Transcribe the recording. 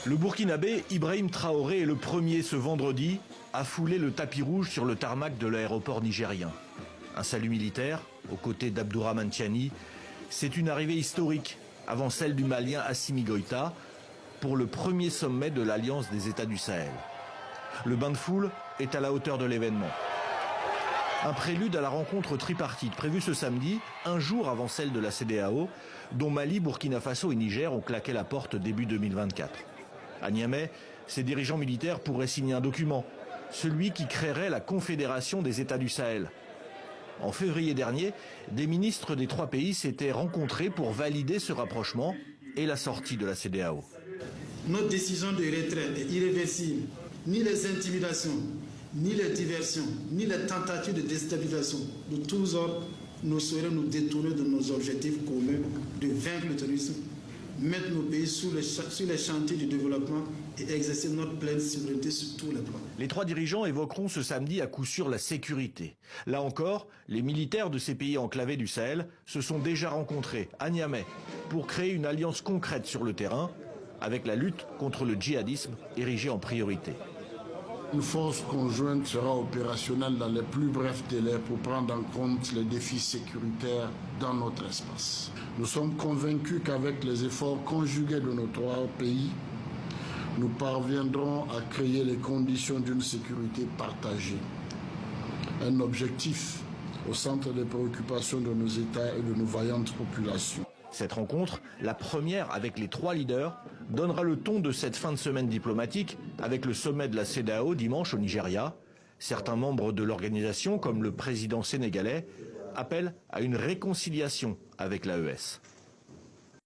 Le Burkinabé Ibrahim Traoré est le premier ce vendredi à fouler le tapis rouge sur le tarmac de l'aéroport nigérien. Un salut militaire, aux côtés d'Abdourahmane Tiani, c'est une arrivée historique, avant celle du Malien Assimi Goïta, pour le premier sommet de l'Alliance des États du Sahel. Le bain de foule est à la hauteur de l'événement. Un prélude à la rencontre tripartite prévue ce samedi, un jour avant celle de la CEDEAO, dont Mali, Burkina Faso et Niger ont claqué la porte début 2024. À Niamey, ces dirigeants militaires pourraient signer un document, celui qui créerait la Confédération des États du Sahel. En février dernier, des ministres des trois pays s'étaient rencontrés pour valider ce rapprochement et la sortie de la CEDEAO. Notre décision de retrait est irréversible. Ni les intimidations, ni les diversions, ni les tentatives de déstabilisation de tous ordres ne sauraient nous détourner de nos objectifs communs de vaincre le terrorisme, mettre nos pays sur les chantiers du développement et exercer notre pleine souveraineté sur tous les plans. Les trois dirigeants évoqueront ce samedi à coup sûr la sécurité. Là encore, les militaires de ces pays enclavés du Sahel se sont déjà rencontrés à Niamey pour créer une alliance concrète sur le terrain avec la lutte contre le djihadisme érigée en priorité. Une force conjointe sera opérationnelle dans les plus brefs délais pour prendre en compte les défis sécuritaires dans notre espace. Nous sommes convaincus qu'avec les efforts conjugués de nos trois pays, nous parviendrons à créer les conditions d'une sécurité partagée. Un objectif au centre des préoccupations de nos États et de nos vaillantes populations. Cette rencontre, la première avec les trois leaders, donnera le ton de cette fin de semaine diplomatique avec le sommet de la CEDEAO dimanche au Nigeria. Certains membres de l'organisation, comme le président sénégalais, appellent à une réconciliation avec l'AES.